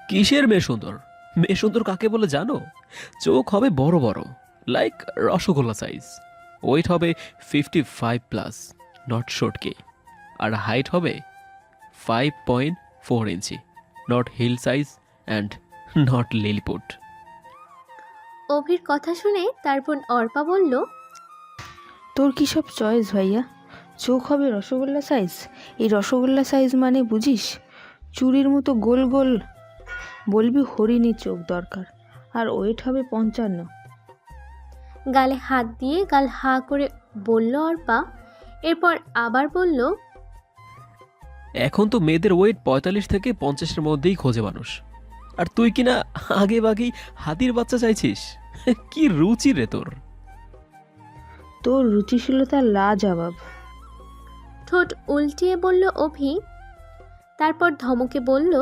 কিসের মেয়ে সুন্দর? মেয়ে সুন্দর কাকে বলে জানো? চোখ হবে বড় বড়, লাইক রসগোল্লা সাইজ। ওয়েট হবে 55+, নট শর্টকে। আর হাইট হবে 5.4 inch, not heel size and not Lilliput. অভির কথা শুনে তার বোন অর্পা বলল, তোর কী সব চয়েস ভাইয়া? চোখ হবে রসগোল্লা সাইজ? এই রসগোল্লা সাইজ মানে বুঝিস? চুরির মতো গোল গোল। বলবি হরিণী চোখ দরকার। আর ওয়েট হবে 55। গালে হাত দিয়ে গাল হা করে বলল অর্পা। এরপর আবার বলল, এখন তো মেয়েদের ওয়েট 45 থেকে 50-এর মধ্যেই খোঁজে মানুষ, আর তুই কিনা আগে বাগেই হাতির বাচ্চা চাইছিস। কি রুচি রে তোর! তোর রুচিশীলতা লাজবাব। ঠোঁট উল্টিয়ে বলল অভি। তারপর ধমকে বলল,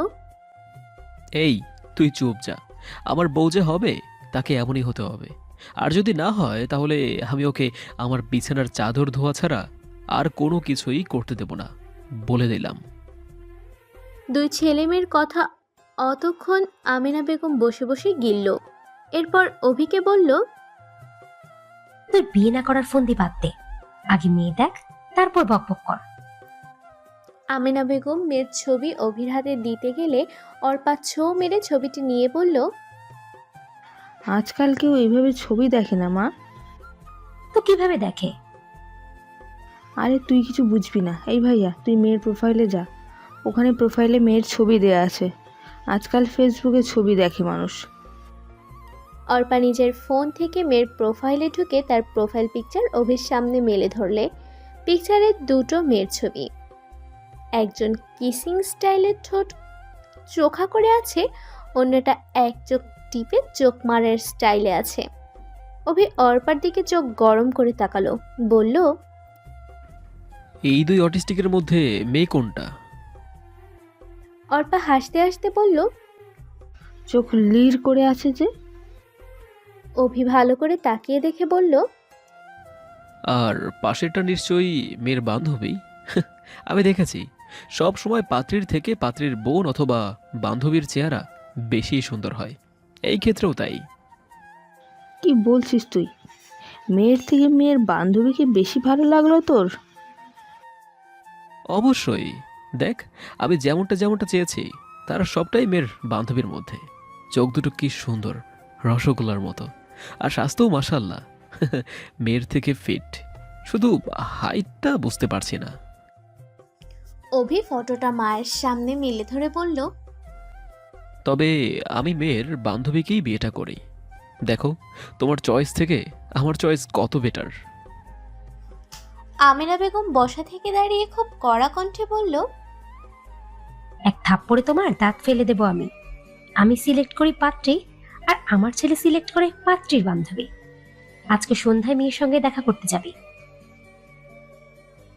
এই, তুই চুপ যা। আমার বউ যে হবে তাকে এমনই হতে হবে। আর যদি না হয় তাহলে আমি ওকে আমার বিছানার চাদর ধোয়া ছাড়া আর কোনো কিছুই করতে দেব না, বলে দিলাম। দুই ছেলেমেয়ের কথা অতক্ষণ আমিনা বেগম বসে বসে গিলল। এরপর অভিকে বলল, তুই বিয়ে না করার ফন্দি বাদ দে, আগে মেয়ে দেখ, তারপর বকবক কর। আমিনা বেগম মেয়ের ছবি অভির হাতে দিতে গেলে অর্পা ছো মেরে ছবিটি নিয়ে বলল, আজকাল কেউ এইভাবে ছবি দেখে না মা। তো কিভাবে দেখে? আরে তুই কিছু বুঝবি না। এই ভাইয়া, তুই মেয়ের প্রোফাইলে যা। ওখানে প্রোফাইলে মেয়ের ছবি দেয়া আছে। আজকাল ফেসবুকে ছবি দেখে মানুষ। অর্পা নিজের ফোন থেকে মেয়ের প্রোফাইলে ঢুকে তার প্রোফাইল পিকচার অভির সামনে মেলে ধরলে পিকচারে দুটো মেয়ের ছবি। একজন কিসিং স্টাইলের ঠোঁট চোখা করে আছে, অন্যটা এক চোখ টিপে চোখ মারার স্টাইলে আছে। অভি অর্পার দিকে চোখ গরম করে তাকালো, বলল, এই দুই অটিস্টিকের মধ্যে মেয়ে কোনটা? অর্পা হাসতে হাসতে বলল, চোখ লির করে আছে যে। অভি ভালো করে তাকিয়ে দেখে বলল, আর পাশেরটা নিশ্চয়ই মেয়ের বান্ধবী। আমি দেখেছি, সব সময় পাত্রীর থেকে পাত্রীর বোন অথবা বান্ধবীর চেহারা বেশি সুন্দর হয়। এই ক্ষেত্রেও তাই। কি বলছিস তুই? মেয়ের থেকে মেয়ের বান্ধবীকে বেশি ভালো লাগলো তোর? অবশ্যই। দেখ, আমি যেমনটা যেমনটা চেয়েছি তার সবটাই মেয়ের বান্ধবীর মধ্যে। চোখ দুটো কি সুন্দর, রসগোল্লার মতো। আর স্বাস্থ্যও মাশাল্লাহ। মেয়ের থেকে ফিট, শুধু হাইটটা বুঝতে পারছি না। অভি ফটোটা মায়ের সামনে মেলে ধরে বলল, তবে আমি মেয়ের বান্ধবীকেই বিয়েটা করি। দেখো, তোমার চয়েস থেকে আমার চয়েস কত বেটার। আমিনা বেগম বসা থেকে দাঁড়িয়ে খুব কড়া কণ্ঠে বলল, এক থাপ্পড়ে তোমার দাঁত ফেলে দেব আমি। আমি সিলেক্ট করি পাত্রী, আর আমার ছেলে সিলেক্ট করে পাত্রীর বান্ধবী। আজকে সন্ধ্যায় মেয়ের সঙ্গে দেখা করতে যাবি।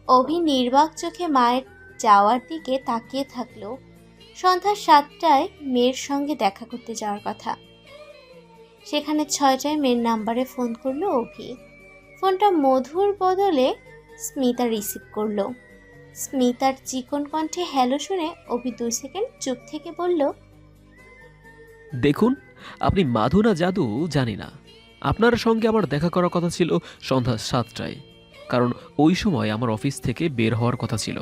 অভি নির্বাক চোখে মায়ের যাওয়ার দিকে তাকিয়ে থাকলো। সন্ধ্যা 7টায় মেয়ের সঙ্গে দেখা করতে যাওয়ার কথা। সেখানে 6টায় মেয়ের নাম্বারে ফোন করলো অভি। ফোনটা মধুর বদলে স্মিতা রিসিভ করলো। স্মিতার চিকন কণ্ঠে হ্যালো শুনে অভি 2 সেকেন্ড চুপ থেকে বলল, দেখুন, আপনি মাধু না জাদু জানি না, আপনার সঙ্গে আমার দেখা করার কথা ছিল সন্ধ্যা 7টায়, কারণ ওই সময় আমার অফিস থেকে বের হওয়ার কথা ছিল।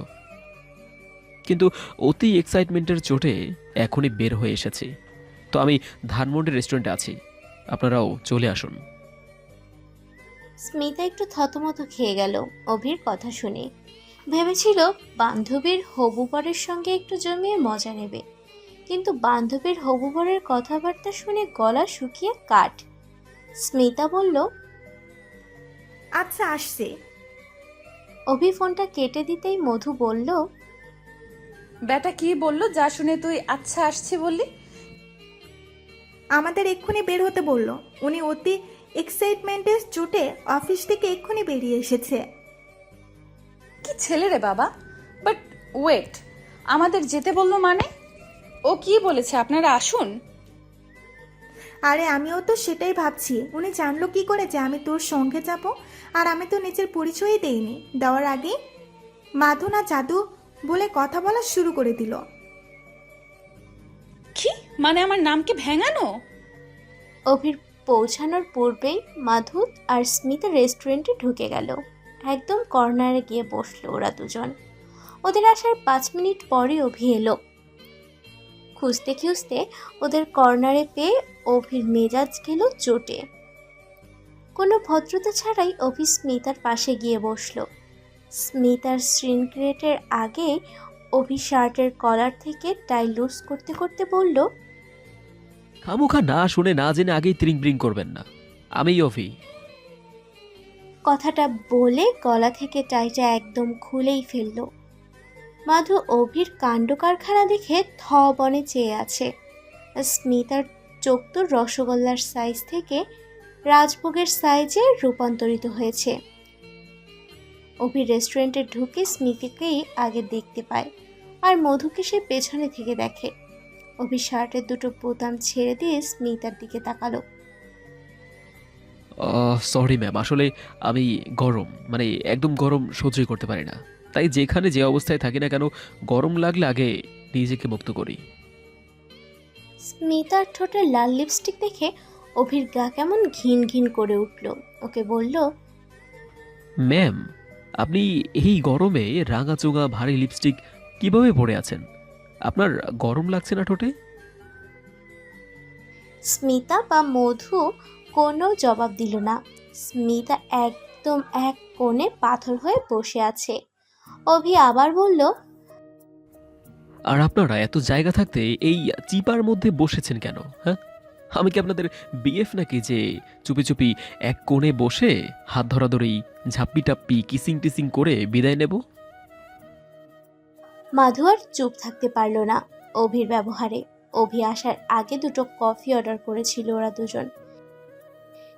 কিন্তু অতি এক্সাইটমেন্টের চোটে এখনই বের হয়ে এসেছি। তো আমি ধানমন্ডি রেস্টুরেন্টে আছি, আপনারাও চলে আসুন। স্মিতা একটু থতমত খেয়ে গেল অভির কথা শুনে। ভেবেছিল বান্ধবীর হবু বরের সঙ্গে একটু জমিয়ে মজা নেবে, কিন্তু বান্ধবীর হবু বরের কথাবার্তা শুনে গলা শুকিয়ে কাঠ। স্মিতা বলল, আচ্ছা আসছে। অভি ফোনটা কেটে দিতেই মধু বলল, ব্যাটা কি বললো যা শুনে তুই আচ্ছা আসছে বললি? আমাদের এক্ষুনি বের হতে বলল। উনি অতি এক্সাইটমেন্টের চোটে অফিস থেকে এক্ষুনি বেরিয়ে এসেছে। কি ছেলে রে বাবা! বাট ওয়েট, আমাদের যেতে বললো মানে? ও কি বলেছে আপনারা আসুন? আরে আমিও তো সেটাই ভাবছি, উনি জানলো কি করে যে আমি তোর সঙ্গে যাব? আর আমি তো নিজের পরিচয়ই দেইনি। দেওয়ার আগেই মাধু না জাদু বলে কথা বলা শুরু করে দিল। কি মানে আমার নামকে ভেঙানো? অভির পৌঁছানোর পূর্বেই মাধু আর স্মিতা রেস্টুরেন্টে ঢুকে গেল। একদম কর্নারে গিয়ে বসলো ওরা দুজন। ওদের আসার 5 মিনিট পরে অভি এলো। খুঁজতে খুঁজতে ওদের কর্নারে পেয়ে অভির মেজাজ গেল চোটে। কোনো ভদ্রতা ছাড়াই অভি স্মিতার পাশে গিয়ে বসলো। স্মিতার সিনক্রেটের আগে অভি শার্টের কলার থেকে টাই লুজ করতে করতে বলল, খামোখা না শুনে না জেনে আগেই ত্রিং ব্রিং করবেন না। আমিই অভি। কথাটা বলে গলা থেকে টাইটা একদম খুলেই ফেলল। মাধু অভির কাণ্ড কারখানা দেখে থ বনে চেয়ে আছে। স্মিতার চোখ তো রসগোল্লার সাইজ থেকে রাজভোগের সাইজে রূপান্তরিত হয়েছে। অভি রেস্টুরেন্টে ঢুকে স্মিতাকেই আগে দেখতে পায়, আর মধুকে সে পেছনে থেকে দেখে। অভি শার্টের দুটো বোতাম ছেড়ে দিয়ে স্মিতার দিকে তাকালো। সরি ম্যাম, আসলে আমি গরম, মানে একদম গরম সহ্যই করতে পারি না। তাই যেখানে যে অবস্থায় থাকি না কেন, গরম লাগলে আগে নিজেকে মুক্ত করি। স্মিতার ঠোঁটে লাল লিপস্টিক দেখে অভির গা কেমন ঘিন ঘিন করে উঠল। ওকে বলল, ম্যাম, আপনি এই গরমে রাঙাচোঙা ভারী লিপস্টিক কিভাবে পরে আছেন? আপনার গরম লাগছে না ঠোঁটে? স্মিতা বা মধু কোনো জবাব দিল না। স্মিতা একদম এক কোণে পাথর হয়ে বসে আছে। অভি আবার বলল, আর আপনারা এত জায়গা থাকতে এই চিপার মধ্যে বসেছেন কেন? হ্যাঁ, আমি কি আপনাদের বিএফ নাকি যে চুপি চুপি এক কোণে বসে হাত ধরাধরি ঝাপ্পি টাপ্পি কিসিং টিসিং করে বিদায় নেব? মাধু আর চুপ থাকতে পারল না অভির ব্যবহারে। অভি আসার আগে দুটো কফি অর্ডার করেছিল ওরা দুজন।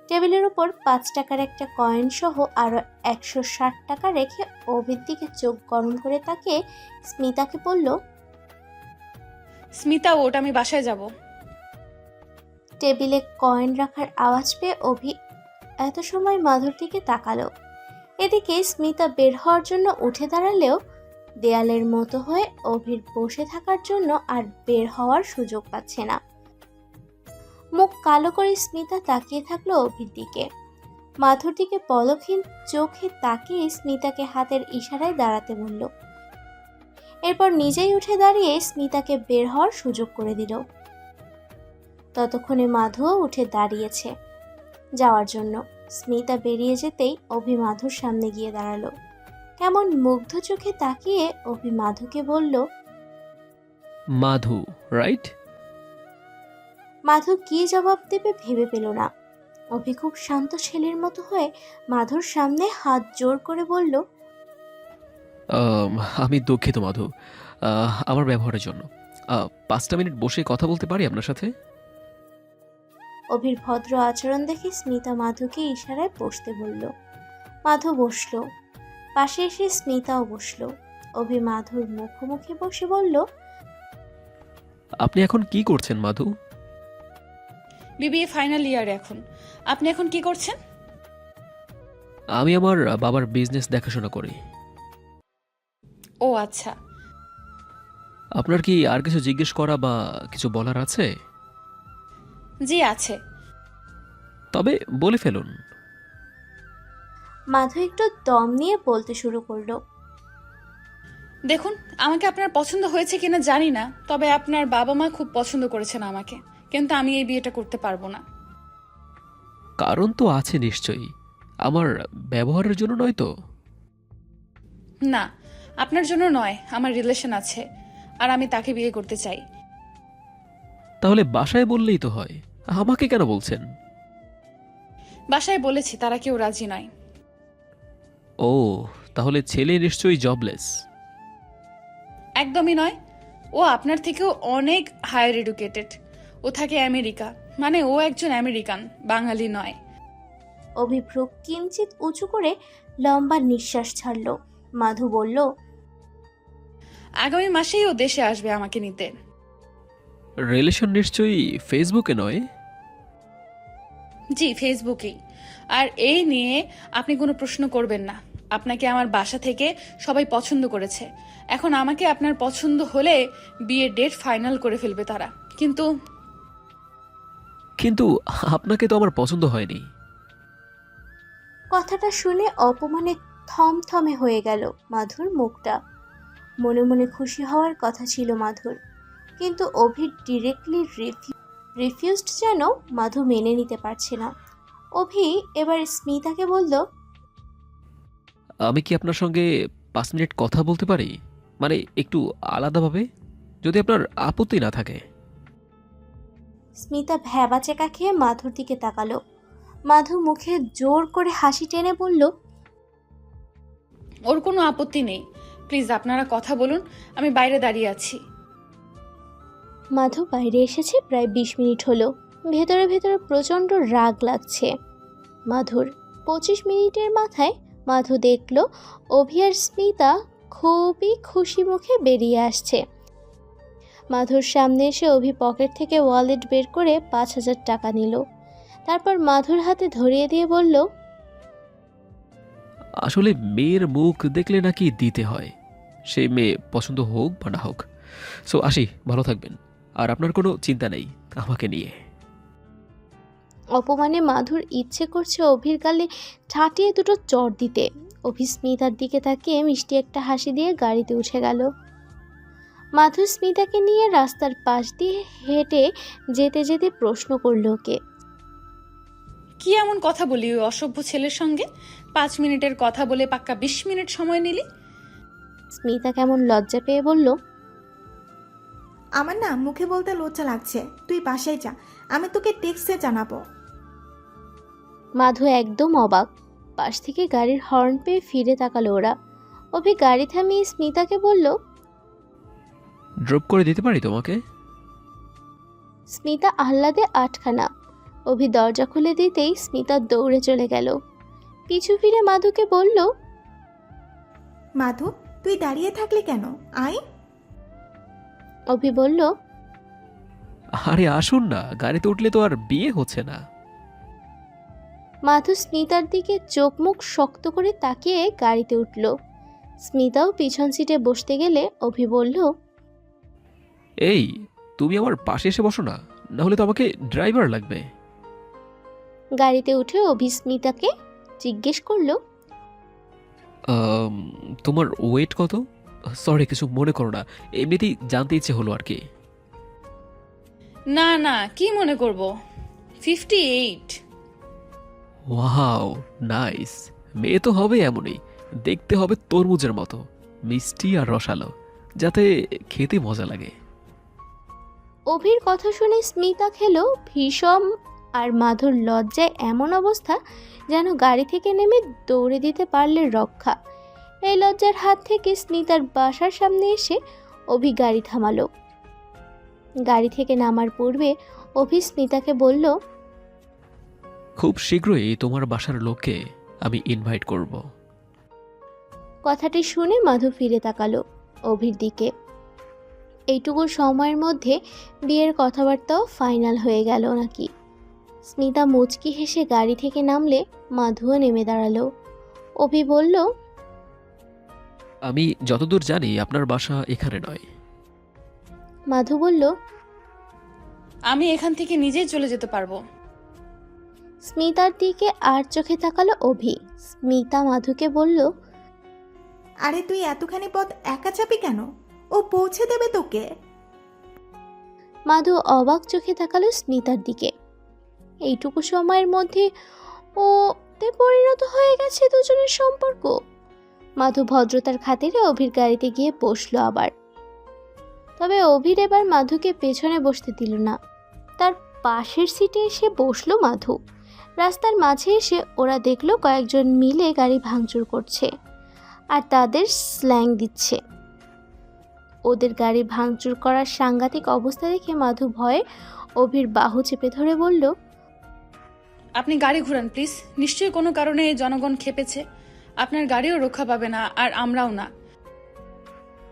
টেবিলের উপর 5 টাকার একটা কয়েন সহ আরো 160 টাকা রেখে অভির দিকে চোখ গরম করে তাকিয়ে স্মিতাকে বলল, স্মিতা, ওট, আমি বাসায় যাব। টেবিলে কয়েন রাখার আওয়াজ পেয়ে অভি এত সময় মাধুর দিকে তাকালো। এদিকে স্মিতা বের হওয়ার জন্য উঠে দাঁড়ালেও দেয়ালের মতো হয়ে অভির বসে থাকার জন্য আর বের হওয়ার সুযোগ পাচ্ছে না। মুখ কালো করে স্মিতা তাকিয়ে থাকলো অভির দিকে। মাধুর দিকে পলকহীন চোখে তাকিয়ে স্মিতাকে হাতের ইশারায় দাঁড়াতে বলল। এরপর নিজেই উঠে দাঁড়িয়ে স্মিতাকে বের হওয়ার সুযোগ করে দিল। ততক্ষণে মাধুও উঠে দাঁড়িয়েছে যাওয়ার জন্য। স্মিতা বেরিয়ে যেতেই অভি মাধুর সামনে গিয়ে দাঁড়ালো। কেমন মুগ্ধ চোখে তাকিয়ে অভি মাধুকে বলল, মাধু, রাইট? মাধু কি জবাব দেবে ভেবে পেল না। অভি খুব শান্ত ছেলের মতো হয়ে মাধুর সামনে হাত জোর করে বলল, আমি দুঃখিত মাধু, আমার ব্যবহারের জন্য। 5টা মিনিট বসে কথা বলতে পারি আপনার সাথে? অভির ভদ্র আচরণ দেখে স্মিতা মাধুকে ইশারায় বসতে বলল। মাধু বসলো। পাশে এসে স্মিতাও বসলো। অভি মাধুর মুখোমুখি বসে বলল, আপনি এখন কি করছেন মাধু? বিবিএ ফাইনাল ইয়ারে এখন। আপনি এখন কি করছেন? আমি আমার বাবার বিজনেস দেখাশোনা করি। ও আচ্ছা। আপনার কি আর কিছু জিজ্ঞেস করা বা কিছু বলার আছে? জি আছে। তবে বলে ফেলুন। মাধু একটু দম নিয়ে বলতে শুরু করলো, দেখুন, আমাকে আপনার পছন্দ হয়েছে কিনা জানি না, তবে আপনার বাবা মা খুব পছন্দ করেছেন আমাকে, কিন্তু আমি এই বিয়েটা করতে পারবো না। কারণ তো আছে নিশ্চয়ই, আমার ব্যবহারের জন্য নয় তো? না, আপনার জন্য নয়, আমার রিলেশন আছে আর আমি তাকে বিয়ে করতে চাই। তাহলে বাসায় বললেই তো হয়, আমাকে কেন বলছেন? বাসায় বলেছি, তারা কেউ রাজি নয়। ও, তাহলে ছেলে নিশ্চয়ই জবলেস। একদমই নয়, ও আপনার থেকেও অনেক হায়ার এডুকেটেড। ও থাকে আমেরিকা, মানে ও একজন আমেরিকান, বাঙালি নয়। অভিভ্রু কিঞ্চিত উঁচু করে লম্বা নিঃশ্বাস ছাড়ল। মাধু বলল, আগামী মাসেই ও দেশে আসবে আমাকে নিতে। রিলেশন নিশ্চয়ই ফেসবুকে নয়? জি, ফেসবুকেই। আর এই নিয়ে আপনি কোনো প্রশ্ন করবেন না। আপনাকে আমার বাসা থেকে সবাই পছন্দ করেছে। এখন আমাকে আপনার পছন্দ হলে বিয়ের ডেট ফাইনাল করে ফেলবে তারা, কিন্তু কিন্তু আপনাকে তো আমার পছন্দ হয়নি। কথাটা শুনে অপমানে থমথমে হয়ে গেল মাধুর মুখটা। মনে মনে খুশি হওয়ার কথা ছিল মাধুর, কিন্তু অভির ডিরেক্টলি রিফিউজড যেন মাধু মেনে নিতে পারছে না। অভি এবার স্মিতাকে বলল, আমি কি আপনার সঙ্গে 5 মিনিট কথা বলতে পারি? মানে একটু আলাদাভাবে, যদি আপনার আপত্তি না থাকে। স্মিতা ভ্যাবাচেকা খেয়ে মাধুর দিকে তাকালো। মাধু মুখে জোর করে হাসি টেনে বলল, ওর কোনো আপত্তি নেই। প্লিজ আপনারা কথা বলুন, আমি বাইরে দাঁড়িয়ে আছি। মাধু বাইরে এসেছে প্রায় 20 মিনিট হলো। ভেতরে ভেতরে প্রচণ্ড রাগ লাগছে মাধুর। 25 মিনিটের মাথায় মাধু দেখল অভি আর স্মিতা খুবই খুশি মুখে বেরিয়ে আসছে। মাধুর সামনে এসে অভি পকেট থেকে ওয়ালেট বের করে 5,000 টাকা নিল। তারপর মাধুর হাতে ধরিয়ে দিয়ে বলল, আসলে মেয়ের মুখ দেখলে নাকি দিতে হয়, সেই মেয়ে পছন্দ হোক বা না হোক। সো আসি, ভালো থাকবেন। আর আপনার কোনো চিন্তা নেই আমাকে নিয়ে। অপমানে মাধুর ইচ্ছে করছে অভির গালে ঠাটিয়ে দুটো চড় দিতে। অভি স্মিতার দিকে তাকিয়ে মিষ্টি একটা হাসি দিয়ে গাড়িতে উঠে গেল। মাধু স্মিতাকে নিয়ে রাস্তার পাশ দিয়ে হেঁটে যেতে যেতে প্রশ্ন করল ওকে, কি এমন কথা বলি ওই অসভ্য ছেলের সঙ্গে? 5 মিনিটের কথা বলে পাক্কা 20 মিনিট সময় নিলি। স্মিতা কেমন লজ্জা পেয়ে বলল, আমার না মুখে বলতে লজ্জা লাগছে, তুই বাসায় যা, আমি তোকে টেক্সটে জানাবো। মাধু একদম অবাক। পাশ থেকে গাড়ির হর্ন পেয়ে ফিরে তাকালো ওরা। অভি গাড়ি থামিয়ে স্মিতাকে বলল, ড্রপ করে দিতে পারি তোমাকে? স্মিতা আহ্লাদে আটখানা। অভি দরজা খুলে দিতেই স্মিতা দৌড়ে চলে গেল। পিছু ফিরে মাধুকে বলল, মাধু, তুই দাঁড়িয়ে থাকলি কেন? আয়। অভি বলল, আরে আসুন না, গাড়িতে উঠলে তো আর বিয়ে হচ্ছে না। মাধু স্মিতার দিকে চোখ মুখ শক্ত করে তাকিয়ে গাড়িতে উঠল। স্মিতাও পিছন সিটে বসতে গেলে অভি বলল, এই, তুমি আমার পাশে এসে বসো না, নাহলে তো আমাকে ড্রাইভার লাগবে। গাড়িতে উঠে অভি স্মিতাকে জিজ্ঞেস করলো, আম, তোমার ওয়েট কত? সরি, কিছু মনে করো না, এমনিতেই জানতে ইচ্ছে হলো আর কি। না না, কি মনে করব? 58। Wow, nice. মেয়ে তো হবে এমনই, দেখতে হবে তরমুজের মতো, মিষ্টি আর রসালো, যাতে খেতে মজা লাগে। অভির কথা শুনে স্মিতা খেলো ভীষণ। আর মাধুর লজ্জায় এমন অবস্থা যেন গাড়ি থেকে নেমে দৌড়ে দিতে পারলে রক্ষা। এই লজ্জার হাত থেকে স্মিতার বাসার সামনে এসে অভি গাড়ি থামালো। গাড়ি থেকে নামার পূর্বে অভি স্মিতাকে বলল, খুব শীঘ্রই তোমার বাসার লোককে আমি ইনভাইট করব। কথাটি শুনে মাধু ফিরে তাকালো অভির দিকে। এইটুকু সময়ের মধ্যে বিয়ের কথাবার্তাও ফাইনাল হয়ে গেল নাকি। স্মিতা মুচকি হেসে গাড়ি থেকে নামলে মাধুও নেমে দাঁড়ালো। অভি বলল, আমি যতদূর জানি আপনার বাসা এখানে নয়। মাধু বলল, আমি এখান থেকে নিজেই চলে যেতে পারবো। স্মিতার দিকে আর চোখে তাকালো অভি। স্মিতা মাধুকে বলল, আরে তুই এতখানি পথ একা চাপি কেন? ও পৌঁছে দেবে তোকে। মাধু অবাক চোখে তাকালো স্মিতার দিকে। এইটুকু সময়ের মধ্যে ওতে পরিণত হয়ে গেছে দুজনের সম্পর্ক। মাধু ভদ্রতার খাতিরে অভির গাড়িতে গিয়ে বসলো আবার। তবে অভির এবার মাধুকে পেছনে বসতে দিল না, তার পাশের সিটে এসে বসলো মাধু। রাস্তার মাঝে এসে ওরা দেখলো কয়েকজন মিলে গাড়ি ভাঙচুর করছে আর তাদের স্ল্যাং দিচ্ছে। ওদের গাড়ি ভাঙচুর করার সাংঘাতিক অবস্থা দেখে মাধু ভয়ে অভির বাহু চেপে ধরে বলল, আপনি গাড়ি ঘুরান প্লিজ। নিশ্চয়ই কোনো কারণে এই জনগণ খেপেছে। আপনার গাড়িও রক্ষা পাবে না, আর আমরাও না।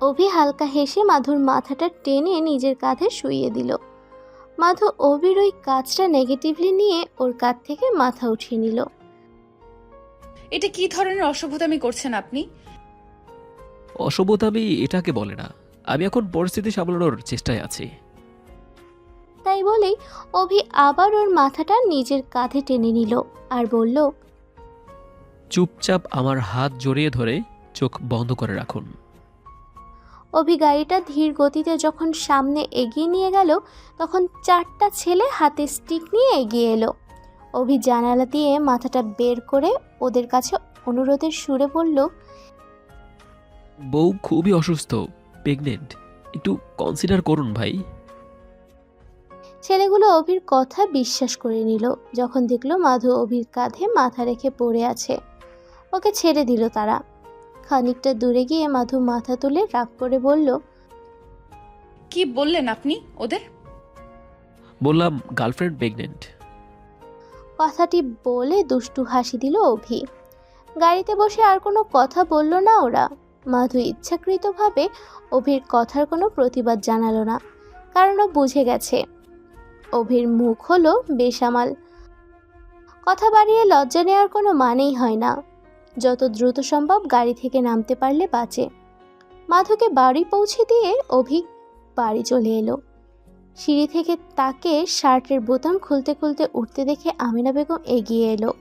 অভি হালকা হেসে মাধুর মাথাটা টেনে নিজের কাঁধে শুইয়ে দিল। মাধু অভির ওই কাজটা নেগেটিভলি নিয়ে ওর কাঁধ থেকে মাথা উঠিয়ে নিল। এটা কি ধরনের অসভ্যতামি করছেন আপনি? অসভ্যতামি এটাকে বলে না, আমি এখন পরিস্থিতি সামলানোর চেষ্টায় আছি। বলেই অভি আবার ওর মাথাটা নিজের কাঁধে টেনে নিল আর বলল, চুপচাপ আমার হাত জড়িয়ে ধরে চোখ বন্ধ করে রাখুন। অভি গাড়িটা ধীর গতিতে যখন সামনে এগিয়ে নিয়ে গেল তখন 4টা ছেলে হাতে স্টিক নিয়ে এগিয়ে এলো। অভি জানালা দিয়ে মাথাটা বের করে ওদের কাছে অনুরোধের সুরে বলল, বউ খুবই অসুস্থ, প্রেগনেন্ট, একটু কনসিডার করুন ভাই। ছেলেগুলো অভির কথা বিশ্বাস করে নিল। যখন দেখলো মাধু অভির কাঁধে মাথা রেখে পড়ে আছে, ওকে ছেড়ে দিল তারা। খানিকটা দূরে গিয়ে মাধু মাথা তুলে রাগ করে বলল, কি বললেন আপনি ওদের? বললাম গার্লফ্রেন্ড প্রেগনেন্ট। কথাটি বলে দুষ্টু হাসি দিল অভি। গাড়িতে বসে আর কোনো কথা বলল না ওরা। মাধু ইচ্ছাকৃতভাবে অভির কথার কোনো প্রতিবাদ জানালো না, কারণ ও বুঝে গেছে অভির মুখ হলো বেসামাল। কথা বাড়িয়ে লজ্জা নেওয়ার কোনো মানেই হয় না। যত দ্রুত সম্ভব গাড়ি থেকে নামতে পারলে বাঁচে। মাধুকে বাড়ি পৌঁছে দিয়ে অভি বাড়ি চলে এলো। সিঁড়ি থেকে তাকে শার্টের বোতাম খুলতে খুলতে উঠতে দেখে আমিনা বেগম এগিয়ে এলো।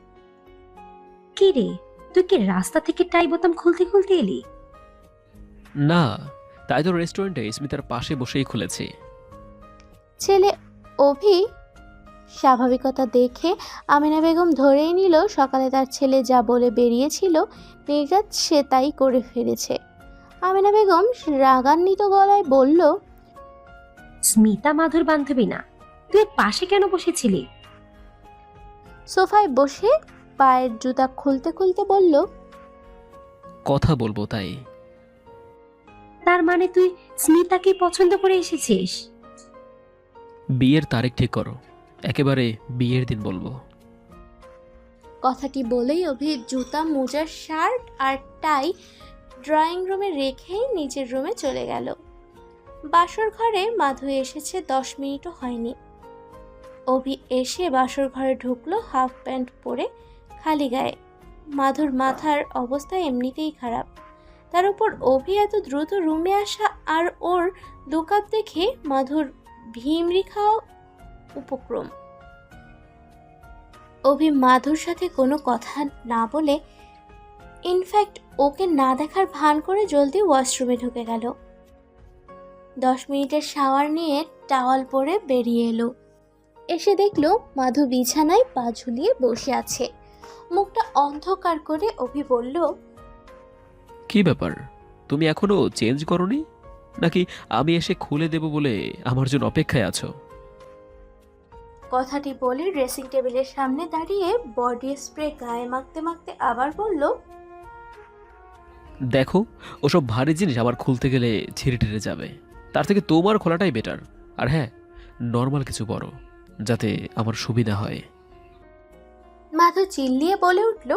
কি রে, তুই কি রাস্তা থেকে টাই বোতাম খুলতে খুলতে এলি? না, তাই তো রেস্টুরেন্টে স্মিতার পাশে বসেই খুলেছি। ছেলে অভি স্বাভাবিকতা দেখে আমিনা বেগম ধরেই নিল সকালে তার ছেলে যা বলে বেরিয়েছিল নির্ঘাত সে তাই করে ফেলেছে। আমিনা বেগম রাগান্বিত গলায় বলল, স্মিতা মাধুর বান্ধবী না, তুই এর পাশে কেন বসেছিলি? সোফায় বসে পায়ের জুতা খুলতে খুলতে বলল, কথা বলবো তাই। তার মানে তুই স্মিতাকে পছন্দ করে এসেছিস? বিয়ের তারিখ ঠিক করো, একেবারে বিয়ের দিন বলবো। কথাটি বলেই অভি জুতা, মোজা, শার্ট আর টাই ড্রয়িং রুমে রেখেই নিজের রুমে চলে গেল। বাসর ঘরে মাধু এসেছে 10 মিনিটও হয়নি। অভি এসে বাসর ঘরে ঢুকলো হাফ প্যান্ট পরে খালি গায়ে। মাধুর মাথার অবস্থা এমনিতেই খারাপ, তার উপর অভি এত দ্রুত রুমে আসা আর ওর লুকআপ দেখে মাধুর ভিমরি খাওয়া উপক্রম। অভি মাধুর সাথে কোনো কথা না বলে, ইনফ্যাক্ট ওকে না দেখার ভান করে জলদি ওয়াশরুমে ঢুকে গেল। 10 মিনিটের শাওয়ার নিয়ে টাওয়াল পরে বেরিয়ে এলো। এসে দেখলো মাধু বিছানায় পা ঝুলিয়ে বসে আছে। মুখটা অন্ধকার করে অভি বলল, কি ব্যাপার, তুমি এখনো চেঞ্জ করনি নাকি আমি এসে খুলে দেব বলে আমার জন্য অপেক্ষায় আছো? কথাটি বলে ড্রেসিং টেবিলের সামনে দাঁড়িয়ে বডি স্প্রে গায়ে মাখতে মাখতে আবার বলল, দেখো, ওসব ভারী জিনিস আবার খুলতে গেলে ছিঁড়ে টিড়ে যাবে। তার থেকে তোমার খোলাটাই বেটার। আর হ্যাঁ, নর্মাল কিছু পরো, যাতে আমার সুবিধা হয়। মাধু চিল্লিয়ে বলে উঠল,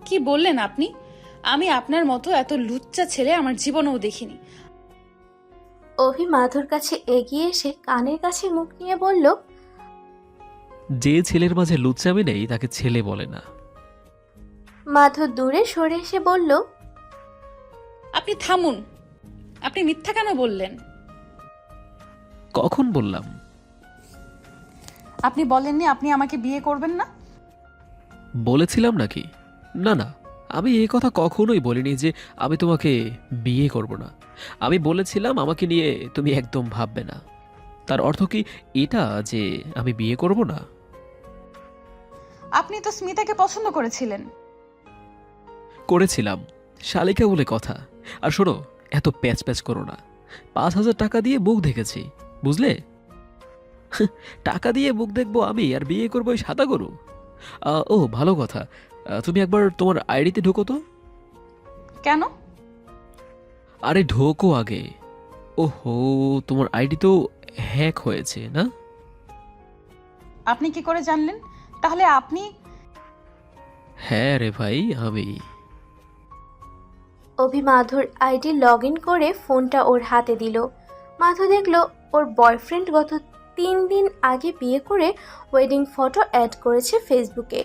কি বললেন আপনি? আমি আপনার মতো এত লুচ্চা ছেলে আমার জীবনেও দেখিনি। অভি মাধুর কাছে এগিয়ে এসে কানের কাছে মুখ নিয়ে বলল, যে ছেলের মাঝে লুচ্চামি নেই তাকে ছেলে বলে না। মাধু দূরে সরে এসে বলল, আপনি থামুন, আপনি মিথ্যা কেন বললেন? কখন বললাম? আপনি বলেননি আপনি আমাকে বিয়ে করবেন না? বলেছিলাম নাকি? না না, আমি এই কথা কখনোই বলিনি যে আমি তোমাকে বিয়ে করব না। আমি বলেছিলাম আমাকে নিয়ে তুমি একদম ভাববে না। তার অর্থ কি এটা যে আমি বিয়ে করব না? আপনি তো স্মিতাকে পছন্দ করেছিলেন। করেছিলাম, শালিকা বলে কথা। আর শোনো, এত প্যাচ প্যাচ করো না। 5,000 টাকা দিয়ে মুখ দেখেছি, বুঝলে? টাকা দিয়ে মুখ দেখবো আমি আর বিয়ে করবো ওই সাদা গরু? ও ভালো কথা, তুমি একবার তোমার আইডিতে ঢোকো তো। কেন? আরে ঢোকো আগে। ওহো, তোমার আইডি তো হ্যাক হয়েছে না? আপনি কি করে জানলেন? তাহলে আপনি... হ্যাঁ রে ভাই, আমি। অভি মাধুর আইডি লগ ইন করে ফোনটা ওর হাতে দিল। মাধু দেখলো ওর বয়ফ্রেন্ড গত 3 দিন আগে বিয়ে করে ওয়েডিং ফটো অ্যাড করেছে ফেসবুকে।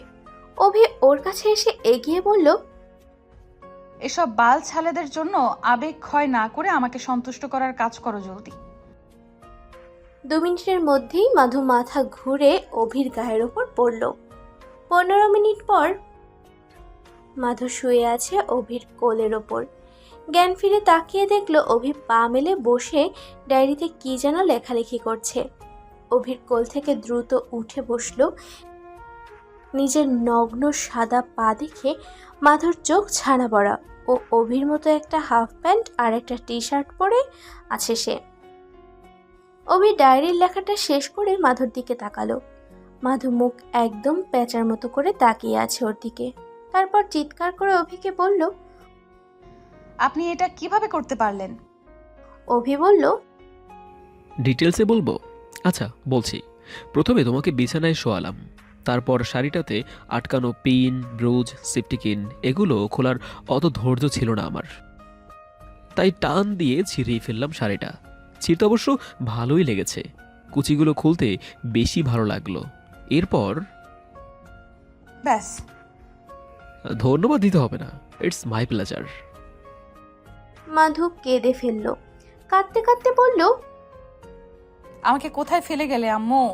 অভি ওর কাছে এসে এগিয়ে বলল, এসব বাল ছেলেদের জন্য আবেগ ক্ষয় না করে আমাকে সন্তুষ্ট করার কাজ করো জলদি। 2 মিনিটের মধ্যেই মাধু মাথা ঘুরে অভির গায়ের ওপর পড়ল। 15 মিনিট পর মাধু শুয়ে আছে অভির কোলের ওপর। জ্ঞান ফিরে তাকিয়ে দেখল অভি পা মেলে বসে ডায়েরিতে কি যেন লেখালেখি করছে। অভির কোল থেকে দ্রুত উঠে বসল। নিজের নগ্ন সাদা পা দেখে মাধুর চোখ ছানা পড়া। ও অভির মতো একটা হাফ প্যান্ট আর একটা টি শার্ট পরে আছে সে। অভি ডায়েরির লেখাটা শেষ করে মাধুর দিকে তাকালো। মাধু মুখ একদম প্যাঁচার মতো করে তাকিয়ে আছে ওর দিকে। তারপর চিৎকার করে অভিকে বলল, আপনি এটা কিভাবে করতে পারলেন? অভি বলল, ডিটেলসে বলবো? আচ্ছা বলছি। প্রথমে তোমাকে বিছানায় শোয়ালাম, তারপর শাড়িটাতে আটকানো পিন, ব্রুজ, সিপটিকিন এগুলো খোলার অত ধৈর্য ছিল না আমার, তাই টান দিয়ে ছিঁড়েই ফেললাম শাড়িটা। ছিঁড়তে অবশ্য ভালোই লেগেছে, কুচিগুলো খুলতে বেশি ভালো লাগলো। এরপর ব্যাস। ধন্যবাদ দিতে হবে না, ইটস মাই প্লেজার। মাধু কেঁদে ফেলল। কাঁদতে কাঁদতে বলল, আমাকে কোথায় ফেলে গেলে আম্মু?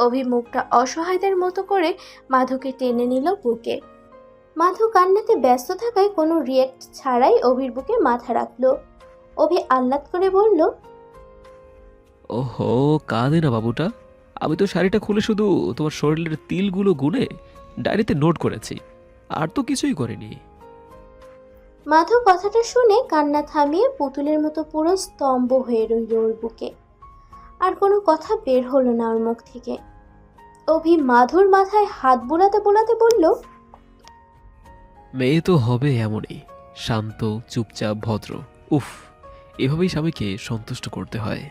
অভি মুখটা অসহায়দের মতো করে মাধুকে টেনে নিল বুকে। মাধু কান্নাতে ব্যস্ত থাকায় কোনো রিয়েক্ট ছাড়াই অভির বুকে মাথা রাখলো। অভি আহ্লাদ করে বলল, ওহো, কাঁদে না বাবুটা। আমি তো শাড়িটা খুলে শুধু তোমার শরীরের তিলগুলো গুনে ডায়েরিতে নোট করেছি, আর তো কিছুই করিনি। মাধু কথাটা শুনে কান্না থামিয়ে পুতুলের মতো পুরো স্তম্ভ হয়ে রইল ওর বুকে। আর কোনো কথা বের হলো না ওর মুখ থেকে। অভি মাধুর মাথায় হাত বুলাতে বুলাতে বলল, মেয়ে তো হবে এমনই, শান্ত, চুপচাপ, ভদ্র। উফ, এভাবেই স্বামীকে সন্তুষ্ট করতে হয়।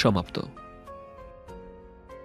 সমাপ্ত।